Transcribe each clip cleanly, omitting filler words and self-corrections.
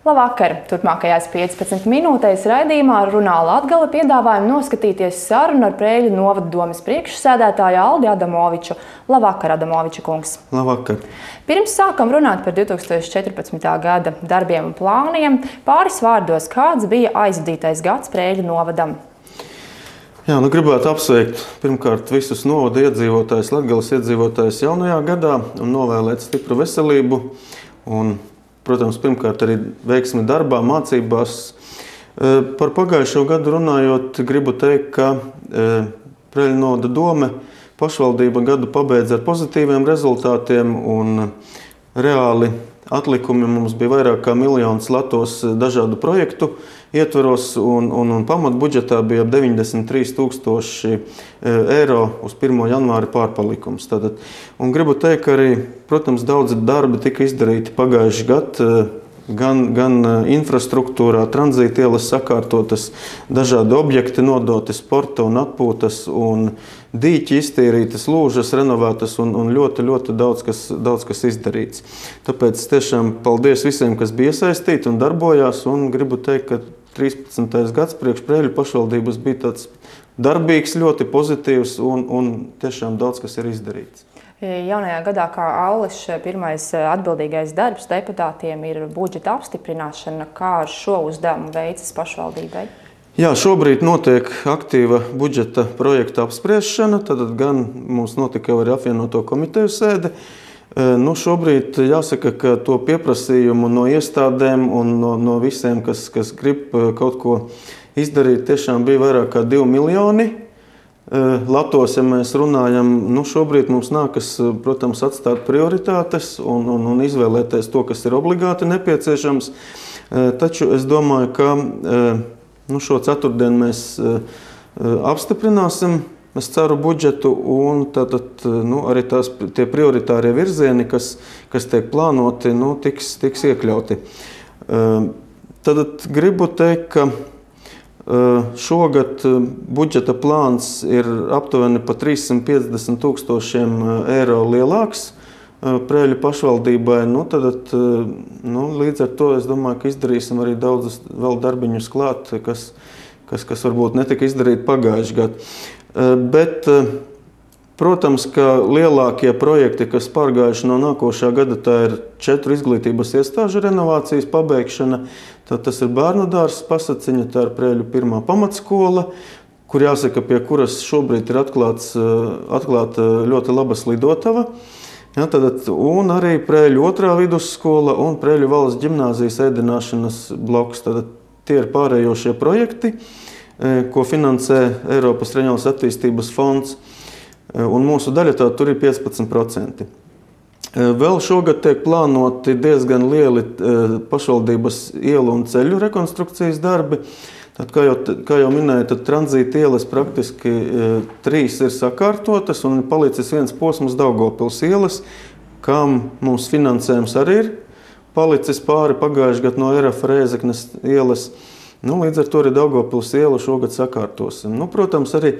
Labvakar! Turpmākajās 15 minūtēs raidījumā runā Latgale piedāvājam noskatīties sarunu ar Preiļu novada domes priekšsēdētāju Aldi Adamoviču. Labvakar, Adamoviča kungs! Labvakar! Pirms sākam runāt par 2014. gada darbiem un plāniem, pāris vārdos, kāds bija aizvadītais gads Preiļu novadam? Jā, gribētu apsveikt pirmkārt visus novada iedzīvotājus, Latgales iedzīvotājus jaunajā gadā un novēlēt stipru veselību un, protams, pirmkārt arī veiksmi darbā, mācībās. Par pagājušo gadu runājot, gribu teikt, ka Preiļu novada dome pašvaldība gadu pabeidz ar pozitīviem rezultātiem un reāli atlikumi mums bija vairāk kā 1 miljons latos dažādu projektu ietvaros un pamatbudžetā bija ap 93 000 eiro uz 1. janvāra pārpalikums. Tātad. Un gribu teikt, ka arī, protams, daudzi darbi tika izdarīti pagājuši gadu, gan infrastruktūrā, tranzīta ielas sakārtotas, dažādi objekti nodoti, sporta un atpūtas un dīķi iztīrītas, lūžas renovētas un ļoti daudz kas izdarīts. Tāpēc tiešām paldies visiem, kas bija iesaistīti un darbojās, un gribu teikt, ka 13. gads priekš Preiļu pašvaldības bija tāds darbīgs, ļoti pozitīvs un tiešām daudz kas ir izdarīts. Jaunajā gadā, kā Allis, pirmais atbildīgais darbs deputātiem ir budžeta apstiprināšana. Kā ar šo uzdevumu veicas pašvaldībai? Jā, šobrīd notiek aktīva budžeta projekta apspriešana, tad gan mums notika jau arī apvienoto komiteju sēde. Šobrīd jāsaka, ka to pieprasījumu no iestādēm un no visiem, kas grib kaut ko izdarīt, tiešām bija vairāk kā 2 miljoni. Latos, ja mēs runājam, šobrīd mums nākas, protams, atstāt prioritātes un izvēlēties to, kas ir obligāti nepieciešams. Taču es domāju, ka šo ceturtdienu mēs apstiprināsim, es ceru, budžetu un tātad arī tie prioritārie virzieni, kas tiek plānoti, tiks iekļauti. Tad gribu teikt, ka šogad budžeta plāns ir aptuveni pa 350 000 eiro lielāks Preiļu pašvaldībai. Līdz ar to es domāju, ka izdarīsim arī daudzus vēl darbiņus klāt, kas varbūt netika izdarīti pagājuši gadu. Bet, protams, ka lielākie projekti, kas pārgājuši no nākošā gada, tā ir 4 izglītības iestāžu renovācijas pabeigšana. Tas ir bērnu dārzs Pasaciņa, tā ir Preiļu 1. pamatskola, kur jāsaka, pie kuras šobrīd ir atklāta ļoti laba slidotava. Un arī Preiļu 2. vidusskola un Preiļu valsts ģimnāzijas ēdināšanas bloks. Tie ir pārējošie projekti, ko finansē Eiropas Reģionālās attīstības fonds, un mūsu daļa tur ir 15%. Vēl šogad tiek plānoti diezgan lieli pašvaldības ielu un ceļu rekonstrukcijas darbi. Kā jau minēju, tad tranzīta ielas praktiski 3 ir sakārtotas un palicis viens posms Daugavpils ielas, kam mums finansējums arī ir palicis pāri pagājuši gadu no RF Rēzeknes ielas. Līdz ar to arī Daugavpils ielu šogad sakārtosim. Protams, arī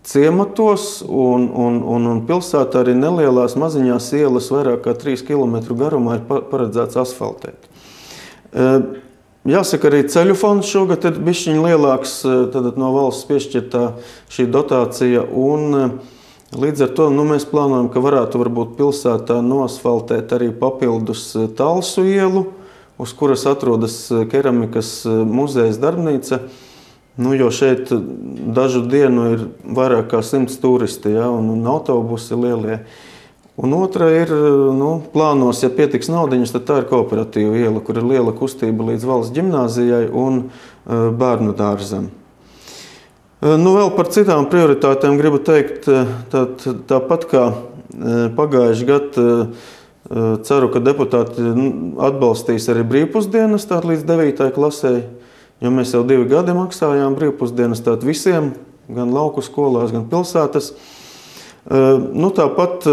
ciematos un pilsētā arī nelielās maziņās ielas vairāk kā 3 km garumā ir paredzēts asfaltēt. Jāsaka, arī ceļu fonds šogad ir bišķiņ lielāks, tad no valsts piešķirtā šī dotācija, un līdz ar to mēs plānojam, ka varētu varbūt pilsētā noasfaltēt arī papildus Talsu ielu, uz kuras atrodas keramikas muzejas darbnīca. Jo šeit dažu dienu ir vairāk kā 100 turisti, un autobusi lielie. Un otra ir, plānos, ja pietiks naudiņas, tad tā ir kooperatīva iela, kur ir liela kustība līdz valsts ģimnāzijai un bērnu dārzam. Vēl par citām prioritātēm gribu teikt, tāpat kā pagājuši gadu, ceru, ka deputāti atbalstīs arī brīvpusdienas līdz 9. klasē. Jo mēs jau 2 gadi maksājām brīvpusdienas visiem, gan lauku skolās, gan pilsētas. Tāpat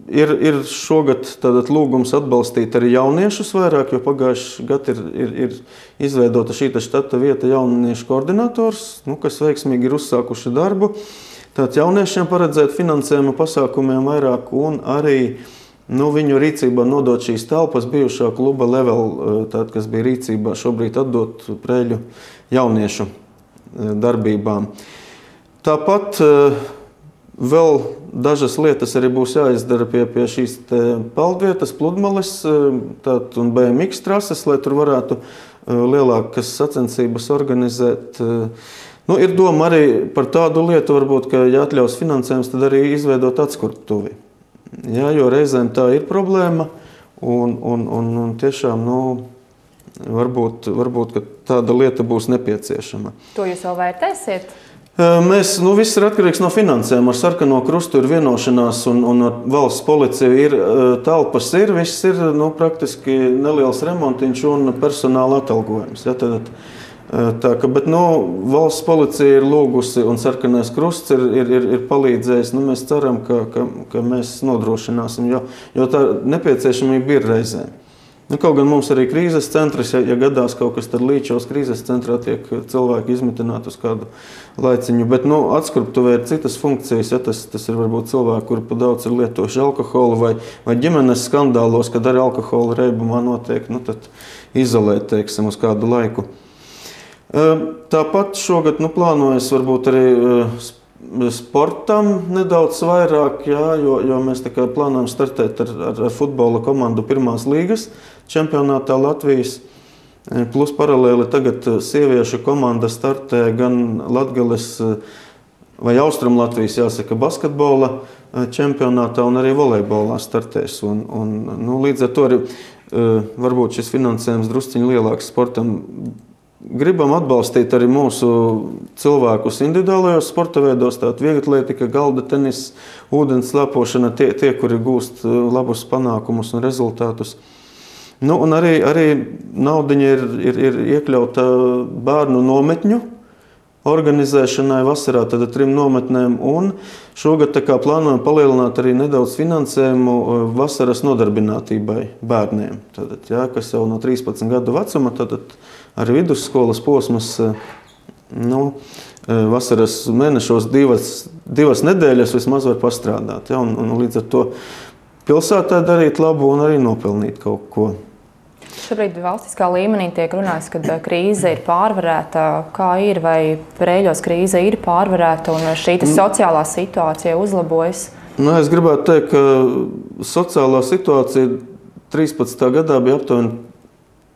ir šogad lūgums atbalstīt arī jauniešus vairāk, jo pagājuši gadu ir izveidota šī štata vieta jauniešu koordinators, kas veiksmīgi ir uzsākuši darbu. Tātad jauniešiem paredzēt finansējuma pasākumiem vairāk un arī viņu rīcībā nodot šīs telpas bijušā kluba Level, kas bija rīcībā, šobrīd atdot Preiļu jauniešu darbībām. Tāpat vēl dažas lietas arī būs jāizdara pie šīs peldvietas, pludmales un BMX trases, lai tur varētu lielākas sacensības organizēt. Ir doma arī par tādu lietu, varbūt, ka, ja atļaus finansējums, tad arī izveidot atskurtuvi. Jā, jo reizēm tā ir problēma, un tiešām, varbūt, ka tāda lieta būs nepieciešama. To jūs vēl vērtēsiet? Viss ir atkarīgs no finansēm. Ar Sarkano Krustu ir vienošanās, un ar valsts policiju ir telpas, viss ir praktiski neliels remontiņš un personāla atalgojums. Ja, bet valsts policija ir lūgusi un Sarkanais Krusts ir palīdzējis. Mēs ceram, ka mēs nodrošināsim, jo tā nepieciešamība ir reizēm. Kaut gan mums arī krīzes centrs, ja gadās kaut kas, tad Līčos krīzes centrā tiek cilvēki izmitināti uz kādu laiciņu. Bet atskurptuvē ir citas funkcijas. Ja, tas ir varbūt cilvēki, kuri pa daudz ir lietojuši alkoholu vai ģimenes skandālos, kad arī alkohola reibumā notiek, tad izolēt, teiksim, uz kādu laiku. Tāpat šogad plānojas varbūt arī sportam nedaudz vairāk, jo mēs plānojam startēt ar futbola komandu pirmās līgas čempionātā Latvijas. Plus paralēli tagad sieviešu komanda startē gan Latgales vai Austrum Latvijas, jāsaka, basketbola čempionātā un arī volejbolā startēs. Līdz ar to arī varbūt šis finansējums drusciņi lielāks sportam. Gribam atbalstīt arī mūsu cilvēkus individuālajos sporta veidos, tātad vieglatlētika, galda tenis, ūdens slēpošana, tie, kuri gūst labus panākumus un rezultātus. Un arī naudiņa ir iekļauta bērnu nometņu organizēšanai vasarā, tad 3 nometnēm, un šogad plānojam palielināt arī nedaudz finansējumu vasaras nodarbinātībai bērniem, kas jau no 13 gadu vecuma, tad arī vidusskolas posmas, vasaras mēnešos divas nedēļas vismaz var pastrādāt, un līdz ar to pilsētā darīt labu un arī nopelnīt kaut ko. Šobrīd valstiskā līmenī tiek runāts, ka krīze ir pārvarēta. Kā ir, vai Preiļos krīze ir pārvarēta un šī sociālā situācija uzlabojas? Es gribētu teikt, ka sociālā situācija 13. gadā bija aptuveni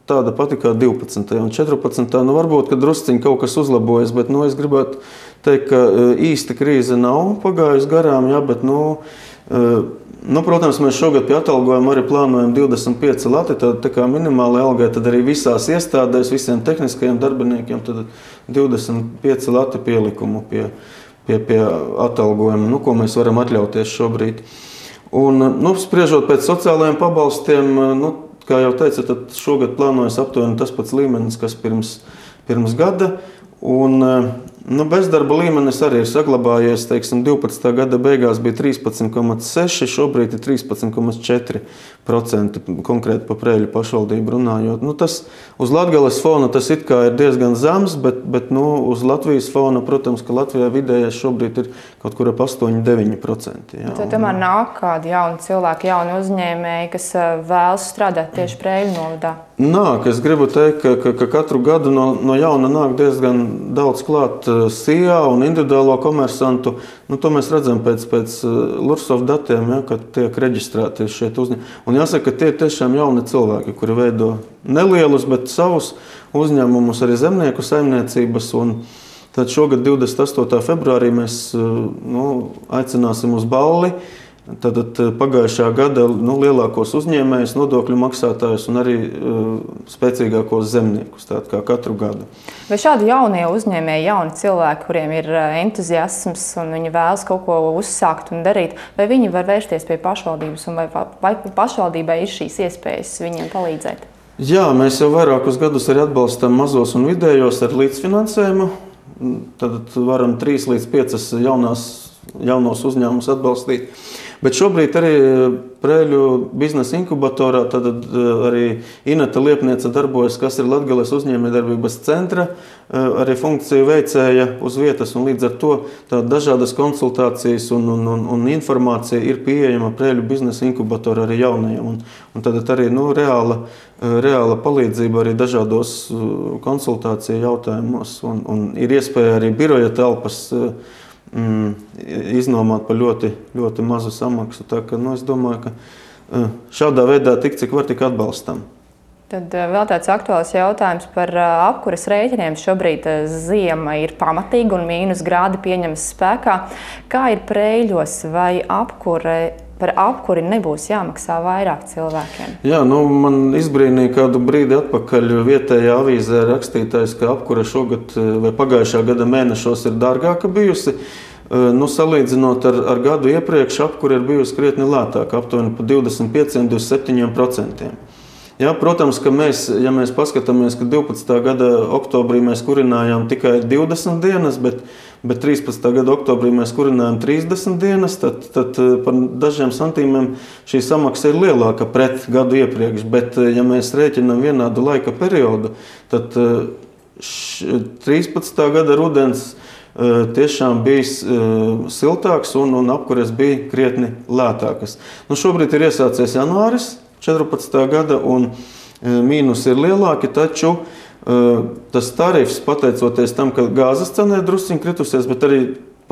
tāda pati kā 12. un 14. Varbūt, ka drusciņi kaut kas uzlabojas, bet es gribētu teikt, ka īsta krīze nav pagājusi garām, bet protams, mēs šogad pie atalgojuma arī plānojam 25 lati, tā kā minimāla algai, tad arī visās iestādēs, visiem tehniskajiem darbiniekiem, tad 25 lati pielikumu pie atalgojuma, ko mēs varam atļauties šobrīd. Un, spriežot pēc sociālajiem pabalstiem, kā jau teicu, tad šogad plānojas aptuveni tas pats līmenis, kas pirms gada. Un bezdarba līmenis arī ir saglabājies, 12. gada beigās bija 13,6%, šobrīd ir 13,4% konkrēti pa Preiļu pašvaldību runājot. Tas uz Latgales fona tas it kā ir diezgan zems, bet uz Latvijas fona, protams, ka Latvijā vidējais šobrīd ir kaut kur ap 8–9%. Tad tomēr nāk kādi jauni cilvēki, jauni uzņēmēji, kas vēlas strādāt tieši Preiļu novadā? Nāk, es gribu teikt, ka katru gadu no jauna nāk diezgan daudz klāt SIA un individuālo komersantu. To mēs redzam pēc Lursov datiem, kad tiek reģistrēti šeit uzņēmumi. Un jāsaka, ka tie ir tiešām jauni cilvēki, kuri veido nelielus, bet savus uzņēmumus, arī zemnieku saimniecības. Un tad šogad 28. februārī mēs aicināsim uz balli. Tad pagājušā gada lielākos uzņēmējus, nodokļu maksātājus un arī spēcīgākos zemniekus, tātad kā katru gadu. Vai šādi jaunie uzņēmēji, jauni cilvēki, kuriem ir entuziasms un viņi vēlas kaut ko uzsākt un darīt, vai viņi var vērsties pie pašvaldības un vai pašvaldībai ir šīs iespējas viņiem palīdzēt? Jā, mēs jau vairākus gadus arī atbalstam mazos un vidējos ar līdzfinansējumu. Tad varam 3 līdz 5 jaunos uzņēmumus atbalstīt. Bet šobrīd arī Preiļu biznesa inkubatorā arī Ineta Liepniece darbojas, kas ir Latgales uzņēmējdarbības centra, arī funkciju veicēja uz vietas, un līdz ar to dažādas konsultācijas un informācija ir pieejama Preiļu biznesa inkubatorā arī jaunajiem. Un tad arī reāla palīdzība arī dažādos konsultāciju jautājumos, un ir iespēja arī biroja telpas iznomāt par ļoti, ļoti mazu samaksu. Tā ka, es domāju, ka šādā veidā cik var tik atbalstam. Tad vēl tāds aktuāls jautājums par apkuras rēķiniem. Šobrīd ziema ir pamatīga un mīnus grādi pieņemas spēkā. Kā ir Preiļos, vai par apkuri nebūs jāmaksā vairāk cilvēkiem? Jā, man izbrīnīja kādu brīdi atpakaļ vietējā avīzē rakstītājs, ka apkura šogad vai pagājušā gada mēnešos ir dārgāka bijusi. Salīdzinot ar gadu iepriekš, apkura ir bijusi krietni lētāka, aptuveni pa 25–27%. Jā, protams, ka ja mēs paskatāmies, ka 12. gada oktobrī mēs kurinājām tikai 20 dienas, bet 13. gada oktobrī mēs kurinājām 30 dienas, tad par dažiem santīmiem šī samaksa ir lielāka pret gadu iepriekš. Bet, ja mēs rēķinām vienādu laika periodu, tad 13. gada rudens tiešām bijis siltāks un apkures bija krietni lētākas. Šobrīd ir iesācies janvāris 14. gada un mīnus ir lielāki, taču tas tarifs, pateicoties tam, ka gāzes cena ir drusciņ kritusies, bet arī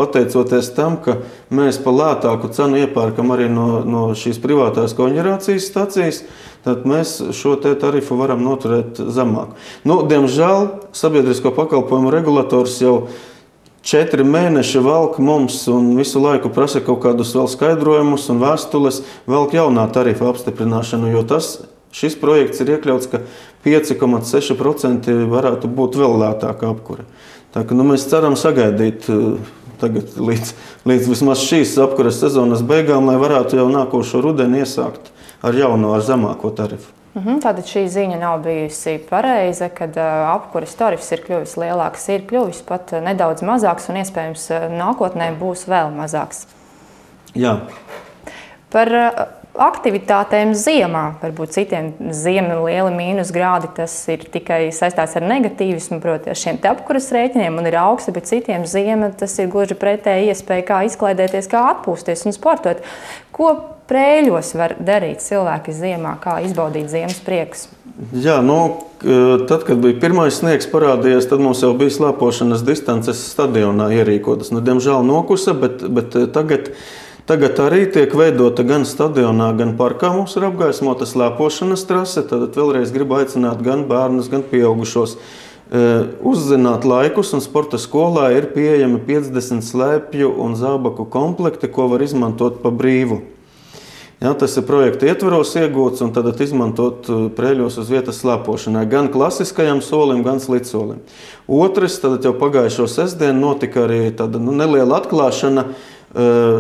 pateicoties tam, ka mēs pa lētāku cenu iepērkam arī no šīs privātās koģenerācijas stacijas, tad mēs šo tarifu varam noturēt zemāk. Diemžēl sabiedrisko pakalpojumu regulators jau 4 mēneši velk mums un visu laiku prasa kaut kādus vēl skaidrojumus un vēstules, velk jaunā tarifa apstiprināšanu, jo šis projekts ir iekļauts, ka 5,6% varētu būt vēl lētāka apkure. Tā ka mēs ceram sagaidīt tagad līdz vismaz šīs apkures sezonas beigām, lai varētu jau nākošo rudeni iesākt ar zemāko tarifu. Tātad šī ziņa nav bijusi pareiza, kad apkuras tarifs ir kļuvis lielāks, ir kļuvis pat nedaudz mazāks un iespējams nākotnē būs vēl mazāks. Jā. Par aktivitātēm ziemā, varbūt citiem ziema lieli mīnus grādi, tas ir tikai saistās ar negatīvismu, proti ar šiem apkuras rēķiniem un ir augsti, bet citiem ziema tas ir gluži pretēji iespēja kā izklaidēties, kā atpūsties un sportot. Ko Preiļos var darīt cilvēki ziemā, kā izbaudīt ziemas priekus? Jā, tad, kad bija pirmais sniegs parādījies, tad mums jau bija slēpošanas distances stadionā ierīkotas. Diemžēl nokusa, bet tagad arī tiek veidota gan stadionā, gan parkā mums ir apgaismota slēpošanas trase. Tad vēlreiz gribu aicināt gan bērnus, gan pieaugušos uzzināt laikus, un sporta skolā ir pieejami 50 slēpju un zābaku komplekti, ko var izmantot pa brīvu. Jā, tas ir projekta ietvaros iegūts un tad izmantot Preiļos uz vietas slēpošanai gan klasiskajam solim, gan slidsolim. Otrs, tad jau pagājušo sestdienu notika arī tāda neliela atklāšana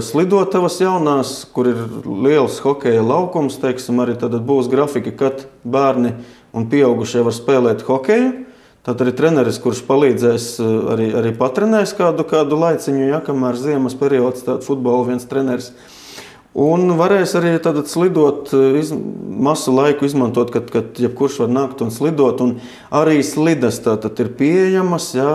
slidotavas jaunās, kur ir liels hokeja laukums, teiksim, arī tad būs grafika, kad bērni un pieaugušie var spēlēt hokeju. Tad arī treneris, kurš palīdzēs, arī patrenēs kādu laiciņu, ja, kamēr ziemas periods, tad futbola viens treneris. Un varēs arī slidot, masu laiku izmantot, kad jebkurš var nākt un slidot. Un arī slidas tātad ir pieejamas, jā,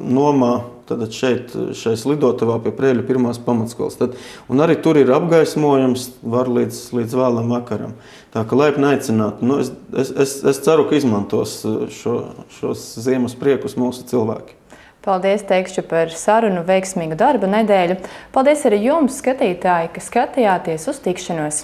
nomā šai slidotavā pie Preiļu pirmās pamatskolas. Un arī tur ir apgaismojums, var līdz vēlam vakaram. Tā ka laipni aicināt. Es ceru, ka izmantos šos ziemas priekus mūsu cilvēki. Paldies, teikšu par sarunu, veiksmīgu darba nedēļu. Paldies arī jums, skatītāji, ka skatījāties, uz tikšanos!